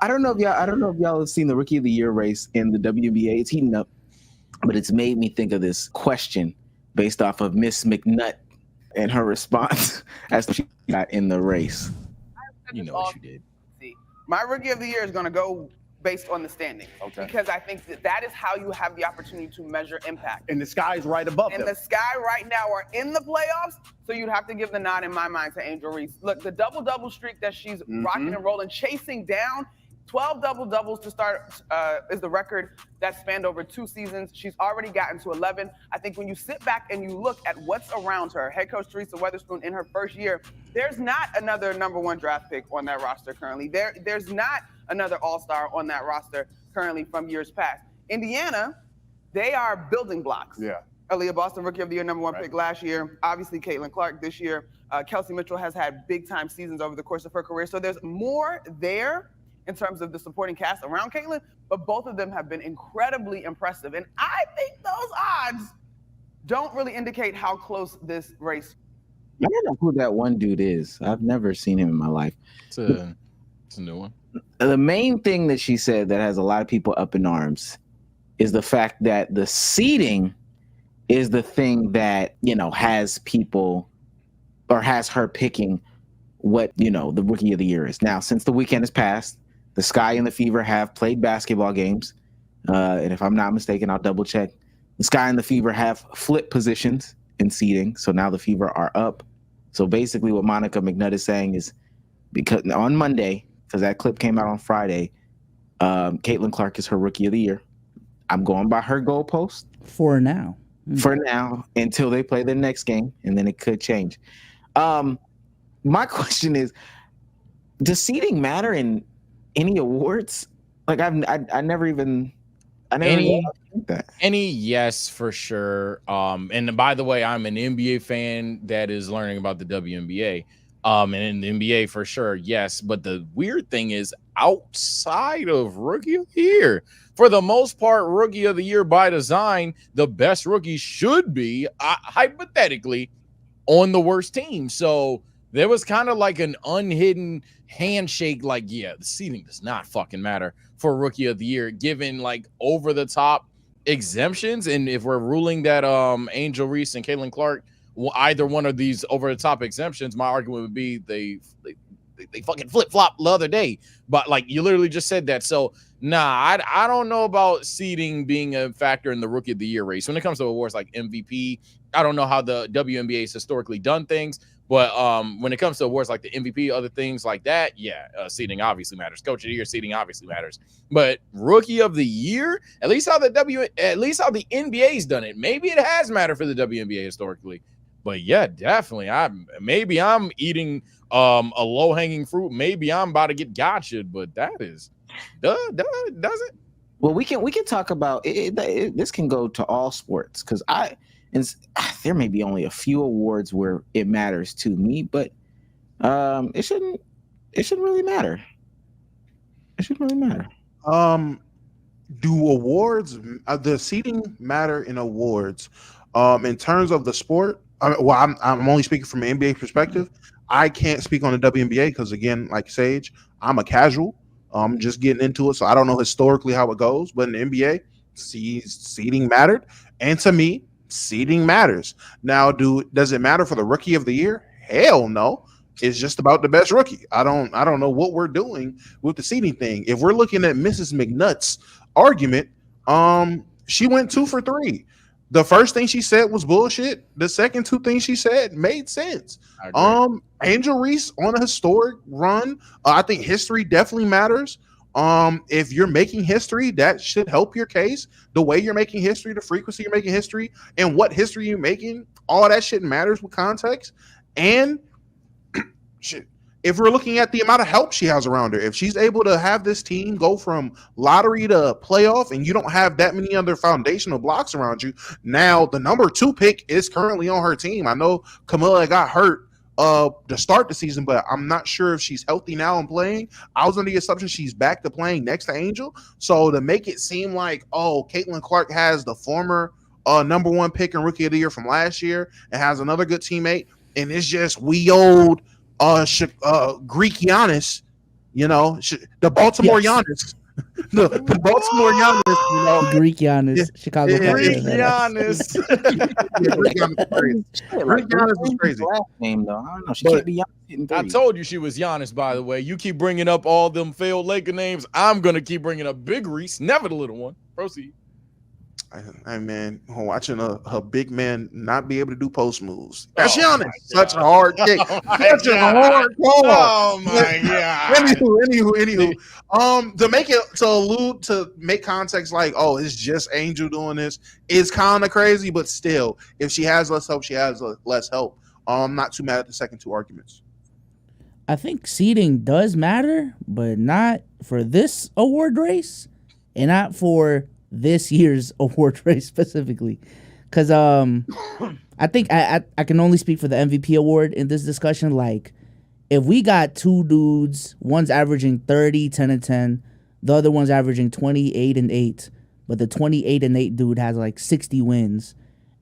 I don't know if y'all have seen the Rookie of the Year race in the WNBA. It's heating up, but it's made me think of this question based off of Miss McNutt and her response as to she got in the race. You know what you did. See, my Rookie of the Year is going to go based on the standings. Okay. Because I think that is how you have the opportunity to measure impact. And the sky's right above And them. the Sky right now are in the playoffs, so you'd have to give the nod in my mind to Angel Reese. Look, the double-double streak that she's rocking and rolling, chasing down 12 double-doubles to start is the record that spanned over 2 seasons. She's already gotten to 11. I think when you sit back and you look at what's around her, head coach Teresa Weatherspoon in her first year, there's not another number 1 draft pick on that roster currently. There's not another all-star on that roster currently from years past. Indiana, they are building blocks. Yeah. Aaliyah Boston, Rookie of the Year, number 1 pick last year. Obviously, Caitlin Clark this year. Kelsey Mitchell has had big-time seasons over the course of her career. So there's more there in terms of the supporting cast around Caitlin, but both of them have been incredibly impressive. And I think those odds don't really indicate how close this race. I don't know who that one dude is. I've never seen him in my life. It's a new one. The main thing that she said that has a lot of people up in arms is the fact that the seeding is the thing that, has people or has her picking what, the Rookie of the Year is. Now, since the weekend has passed, the Sky and the Fever have played basketball games. And if I'm not mistaken, I'll double check. The Sky and the Fever have flipped positions in seeding. So now the Fever are up. So basically what Monica McNutt is saying is because on Monday, because that clip came out on Friday, Caitlin Clark is her Rookie of the Year. I'm going by her goalpost. For now. For now, until they play the next game, and then it could change. My question is, does seeding matter in any awards? Like I never even think that. Any, yes, for sure. And by the way, I'm an NBA fan that is learning about the WNBA. And in the NBA for sure, yes. But the weird thing is, outside of Rookie of the Year, for the most part, Rookie of the Year by design, the best rookies should be hypothetically on the worst team. So there was kind of like an unhidden handshake, like, yeah, the seeding does not fucking matter for Rookie of the Year, given like over the top exemptions. And if we're ruling that Angel Reese and Caitlin Clark, either one of these over the top exemptions, my argument would be they fucking flip flop the other day. But like you literally just said that. So nah, I don't know about seeding being a factor in the Rookie of the Year race. When it comes to awards like MVP, I don't know how the WNBA has historically done things. But when it comes to awards like the MVP, other things like that, yeah, seeding obviously matters. Coach of the Year seeding obviously matters. But Rookie of the Year, at least how the NBA's done it. Maybe it has mattered for the WNBA historically. But yeah, definitely. I'm eating a low-hanging fruit. Maybe I'm about to get gotcha'd, but that is does it? Well, we can talk about it. This can go to all sports because there may be only a few awards where it matters to me, but it shouldn't really matter. It shouldn't really matter. Do awards, the seating matter in awards? In terms of the sport, I'm only speaking from an NBA perspective. I can't speak on the WNBA because, again, like Sage, I'm a casual. I'm just getting into it, so I don't know historically how it goes. But in the NBA, seeding mattered, and to me, seeding matters. Now, does it matter for the Rookie of the Year? Hell no. It's just about the best rookie. I don't know what we're doing with the seeding thing. If we're looking at Mrs. McNutt's argument, she went 2 for 3. The first thing she said was bullshit. The second 2 things she said made sense. Angel Reese on a historic run. I think history definitely matters. If you're making history, that should help your case. The way you're making history, the frequency you're making history, and what history you're making, all that shit matters with context. And shit, if we're looking at the amount of help she has around her, if she's able to have this team go from lottery to playoff and you don't have that many other foundational blocks around you, now the number 2 pick is currently on her team. I know Camilla got hurt to start the season, but I'm not sure if she's healthy now and playing. I was under the assumption she's back to playing next to Angel. So to make it seem like, oh, Caitlin Clark has the former number 1 pick and Rookie of the Year from last year and has another good teammate, and it's just we old Greek Giannis, You know, the Baltimore Yes. Giannis. The Baltimore Giannis, you know. Greek Giannis, Yeah. Chicago. Yeah. Fire. Greek That's- Giannis. Yeah, Greek Giannis is crazy. Shit, Greek Giannis was Giannis' crazy. last name though. I don't know. She But- can't be Giannis hitting I threes. told you she was Giannis, by the way. You keep bringing up all them failed Laker names. I'm going to keep bringing up Big Reese, never the little one. Proceed. I man, watching a big man not be able to do post moves. That's Oh, Giannis. my Such a God. hard kick. Oh, my Such a God. hard call. Oh, my God. Anywho. To make it to make context like, oh, it's just Angel doing this is kind of crazy, but still, if she has less help, she has less help. I'm not too mad at the second two arguments. I think seeding does matter, but not for this award race, and not for this year's award race specifically. Because I think I can only speak for the MVP award in this discussion. Like, if we got two dudes, one's averaging 30, 10, and 10, the other one's averaging 28 and 8, but the 28 and 8 dude has like 60 wins,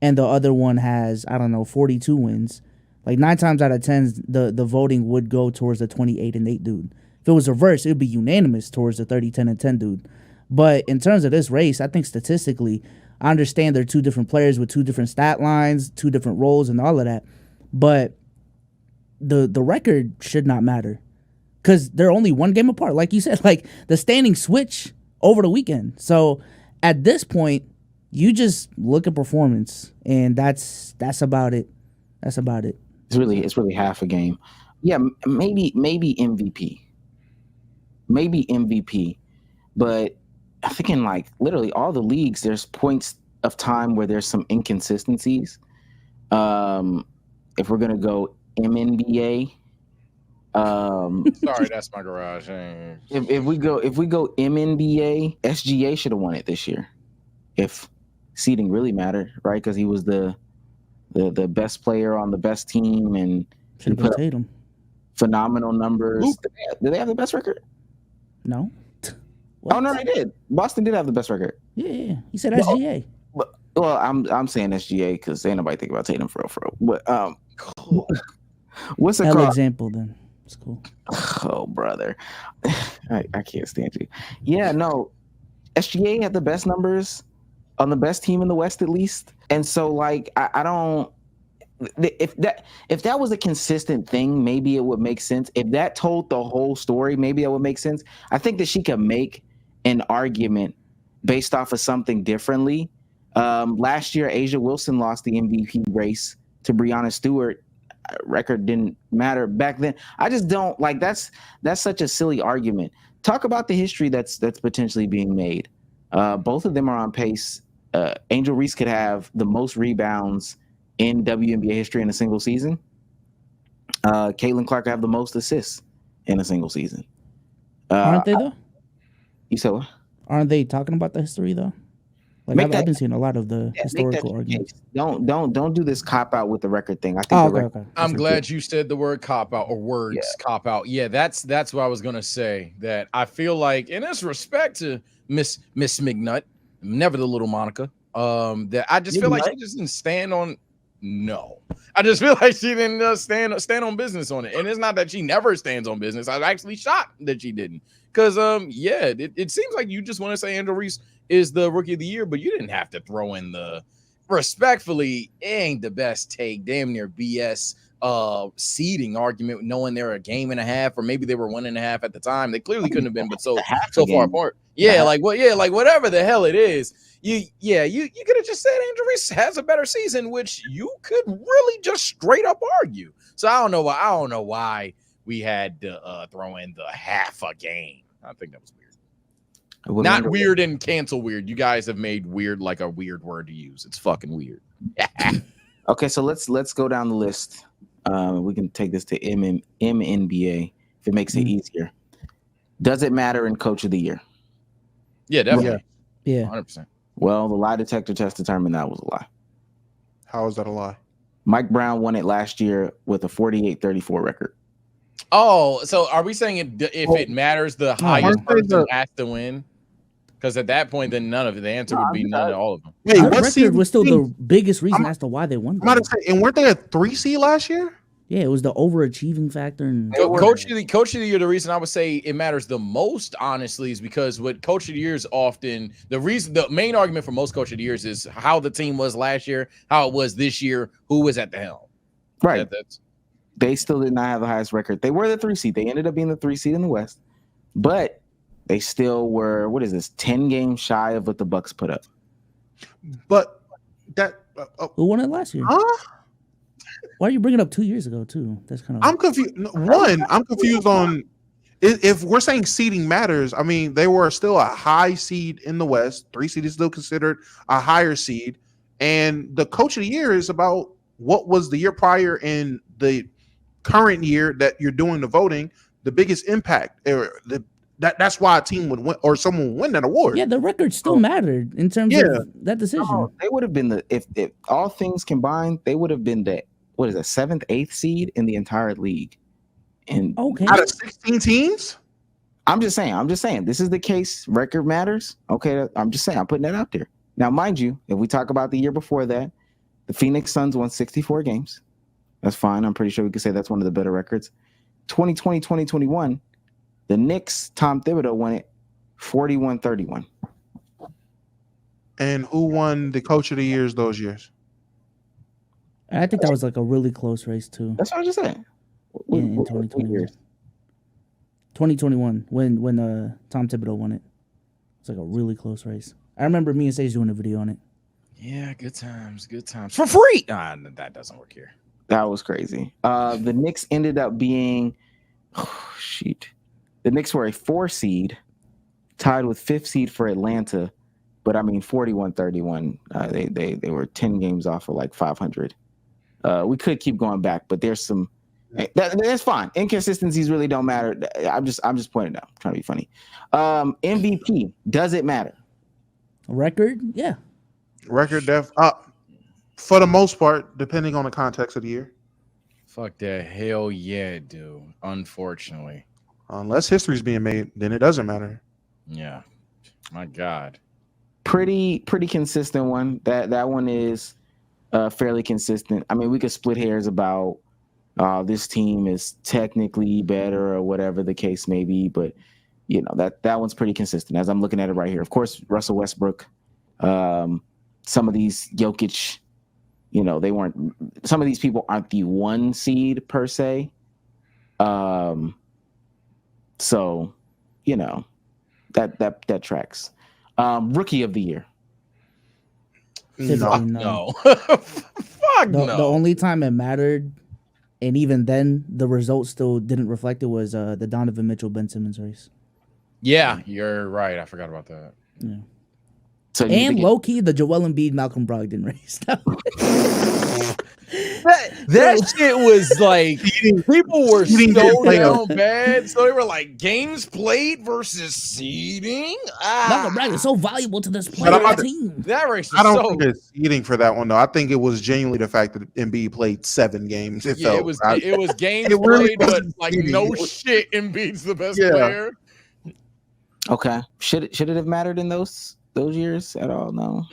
and the other one has, I don't know, 42 wins. Like 9 times out of 10, the voting would go towards the 28 and 8 dude. If it was reversed, it would be unanimous towards the 30, 10, and 10 dude. But in terms of this race, I think statistically, I understand they're two different players with two different stat lines, two different roles, and all of that. But the record should not matter because they're only one game apart. Like you said, like the standings switch over the weekend. So at this point, you just look at performance, and that's about it. That's about it. It's really half a game. Yeah, maybe MVP. Maybe MVP. But I think in like literally all the leagues, there's points of time where there's some inconsistencies. If we're gonna go MNBA, Sorry, that's my garage. if we go MNBA, SGA should have won it this year. If seeding really mattered, right? Because he was the best player on the best team and Should have been Tatum. phenomenal numbers. Luke. Did they have the best record? No. Oh no, they did. Boston did have the best record. Yeah. He said SGA. Well, I'm saying SGA because ain't nobody think about Tatum for real. But what's it Hell called? example then. It's cool. Oh brother, I can't stand you. Yeah, no, SGA had the best numbers on the best team in the West at least, and so like I don't. If that was a consistent thing, maybe it would make sense. If that told the whole story, maybe that would make sense. I think that she could make an argument based off of something differently. Last year, Asia Wilson lost the MVP race to Breonna Stewart. Record didn't matter back then. I just don't like that's such a silly argument. Talk about the history that's potentially being made. Both of them are on pace. Angel Reese could have the most rebounds in WNBA history in a single season. Caitlin Clark have the most assists in a single season. Aren't they though? You said what? Aren't they talking about the history though? Like I've been seeing a lot of the historical arguments. Don't do this cop out with the record thing. I think Okay. I'm glad you said the word cop out or words cop out. Yeah, that's what I was gonna say. That I feel like, in this respect to Miss McNutt, never the little Monica. That I just feel like she just didn't stand on. No, I just feel like she didn't stand on business on it. And it's not that she never stands on business. I'm actually shocked that she didn't. Because it seems like you just want to say Angel Reese is the rookie of the year, but you didn't have to throw in the respectfully, it ain't the best take, damn near BS seeding argument, knowing they're a game and a half, or maybe they were 1.5 at the time. They clearly couldn't have been, but so far apart. Yeah, like whatever the hell it is. You could have just said Angel Reese has a better season, which you could really just straight up argue. So I don't know why we had to throw in the half a game. I think that was weird. Not weird and cancel weird. You guys have made weird like a weird word to use. It's fucking weird. Okay, so let's go down the list. We can take this to MNBA if it makes it easier. Does it matter in Coach of the Year? Yeah, definitely. Yeah. 100%. Well, the lie detector test determined that was a lie. How is that a lie? Mike Brown won it last year with a 48-34 record. Oh, so are we saying if it matters, the highest person has to win? Because at that point, then none of it. The answer would be none of all of them. Wait, That record was still the biggest reason as to why they won. I'm about to say, and weren't they a 3 seed last year? Yeah, it was the overachieving factor. And Coach of the year. The reason I would say it matters the most, honestly, is because what Coach of the year is often the main argument for most Coach of the years is how the team was last year, how it was this year, who was at the helm. Right. They still did not have the highest record. They were the 3 seed. They ended up being the 3 seed in the West, but they still were. What is this? 10 games shy of what the Bucks put up. But that who won it last year? Huh? Why are you bringing it up 2 years ago too? That's kind of. I'm confused. I'm confused on if we're saying seeding matters. I mean, they were still a high seed in the West. 3 seed is still considered a higher seed, and the Coach of the Year is about what was the year prior and the current year that you're doing the voting. The biggest impact, that's why a team would win or someone would win that award. Yeah, the record still mattered in terms of that decision. No, they would have been if all things combined, they would have been the 7th, 8th seed in the entire league. And out of 16 teams? I'm just saying this is the case. Record matters. Okay, I'm just saying, I'm putting that out there. Now, mind you, if we talk about the year before that, the Phoenix Suns won 64 games. That's fine. I'm pretty sure we could say that's one of the better records. 2020, 2021, the Knicks, Tom Thibodeau won it 41-31. And who won the Coach of the Years those years? I think that was like a really close race too. That's what I just said. In 2021. 2021, when Tom Thibodeau won it. It's like a really close race. I remember me and Sage doing a video on it. Yeah, good times for free. That doesn't work here. That was crazy. The Knicks ended up being, the Knicks were a 4 seed, tied with 5th seed for Atlanta. But I mean, 41-31. They were 10 games off of like 500. We could keep going back, but there's some. That's fine. Inconsistencies really don't matter. I'm just pointing out. I'm trying to be funny. MVP, does it matter? Record, yeah. Record def. For the most part, depending on the context of the year. Fuck that. Hell yeah, dude. Unfortunately. Unless history's being made, then it doesn't matter. Yeah. My God. Pretty consistent one. That one is fairly consistent. I mean, we could split hairs about this team is technically better or whatever the case may be, but you know that one's pretty consistent as I'm looking at it right here. Of course, Russell Westbrook, some of these Jokic, you know, they weren't. Some of these people aren't the 1 seed per se. So, you know, that tracks. Rookie of the year. No. Fuck no. The only time it mattered, and even then the results still didn't reflect it, was the Donovan Mitchell-Ben Simmons race. Yeah, you're right. I forgot about that. Yeah. So and low-key, the Joel Embiid Malcolm Brogdon race. That shit was like, people were so down bad. So they were like, games played versus seeding. Malcolm Brogdon is so valuable to this player team. That race was I don't think it's seeding for that one though. I think it was genuinely the fact that Embiid played 7 games. It was games it really played, but like no shit, Embiid's the best player. Okay, should it have mattered in those years at all? No,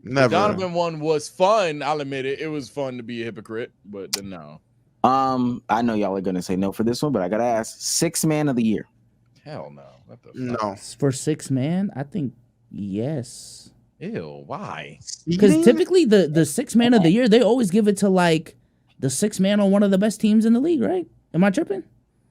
never. The Donovan one was fun. I'll admit it. It was fun to be a hypocrite, but then no. I know y'all are gonna say no for this one, but I gotta ask: 6th man of the year. Hell no. What the fuck? No. For 6th man, I think yes. Ew, why? Because typically the 6th man of the year, they always give it to like the 6th man on one of the best teams in the league, right? Am I tripping?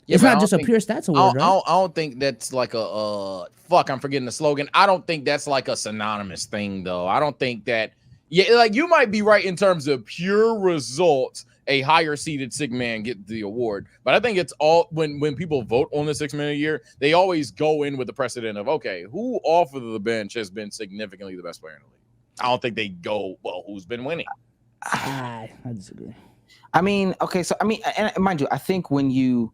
Yeah, it's not just a pure stats award, right? I don't think that's like a fuck. I'm forgetting the slogan. I don't think that's like a synonymous thing, though. I don't think that. Yeah, like you might be right in terms of pure results. A higher seeded 6th man get the award, but I think it's all when people vote on the 6th man of the year, they always go in with the precedent of okay, who off of the bench has been significantly the best player in the league. I don't think they go who's been winning. I disagree. I mean, okay, so I mean, and mind you, I think when you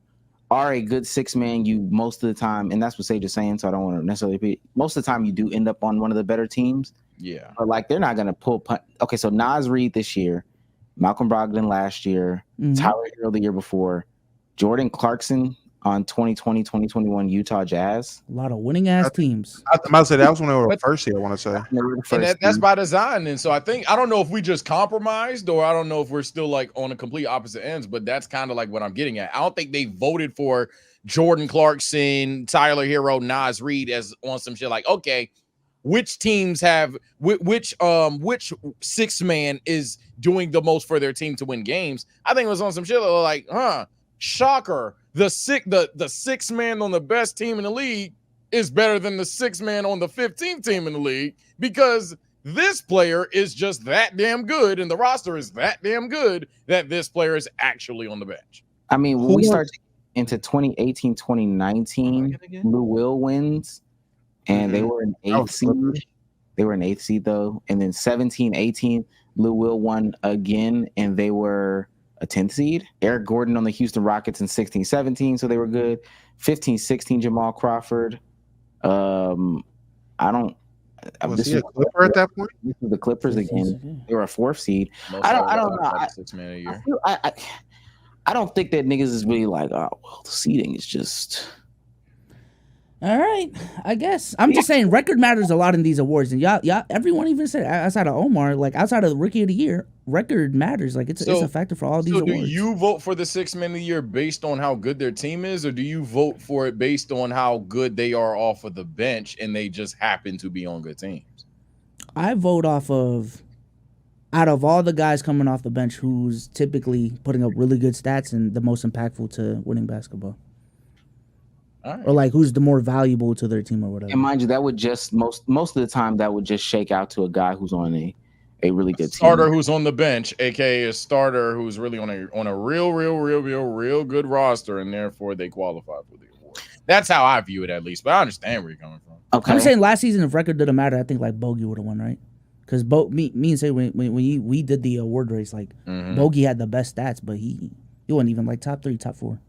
are a good 6th man, you most of the time, and that's what Sage is saying, so I don't want to necessarily repeat. Most of the time, you do end up on one of the better teams. Yeah, but like they're not going to pull. Okay, so Nas Reed this year, Malcolm Brogdon last year, Tyler Hero the year before, Jordan Clarkson on 2020-2021 Utah Jazz. A lot of winning ass teams. I'm about to say that was when they were first here. I want to say. They were the And first that's team. by design. And so I don't know if we just compromised or I don't know if we're still like on a complete opposite ends, but that's kind of like what I'm getting at. I don't think they voted for Jordan Clarkson, Tyler Hero, Nas Reed as on some shit like, okay, which teams have which six man is doing the most for their team to win games. I think it was on some shit like, shocker. The six man on the best team in the league is better than the six man on the 15th team in the league because this player is just that damn good and the roster is that damn good that this player is actually on the bench. I mean, when we start into 2018-2019, Lou Will wins, and they were an eighth seed. They were an eighth seed though, and then 17-18, Lou Will won again, and they were a 10th seed. Eric Gordon on the Houston Rockets in 16-17, so they were good. 15-16, Jamal Crawford. Was he a Clipper at that point? This is the Clippers again. They were a 4th seed. I don't know. 6 man a year. I don't think that niggas is really like, oh, well, the seeding is just. All right, I guess I'm just saying record matters a lot in these awards, and y'all, everyone even said outside of Omar, like outside of the Rookie of the Year, record matters. Like it's a factor for all these awards. Do you vote for the 6 man of the year based on how good their team is, or do you vote for it based on how good they are off of the bench and they just happen to be on good teams? I vote off of out of all the guys coming off the bench, who's typically putting up really good stats and the most impactful to winning basketball. Right. Or like who's the more valuable to their team or whatever. And mind you, that would just most of the time that would just shake out to a guy who's on a really good starter team. Who's on the bench, aka a starter who's really on a real good roster, and therefore they qualify for the award. That's how I view it, at least. But I understand where you're coming from. Okay. I'm saying last season, if record didn't matter, I think like Bogey would have won, right? Because me and Say when we did the award race, like Bogey had the best stats, but he wasn't even like top 3, top 4.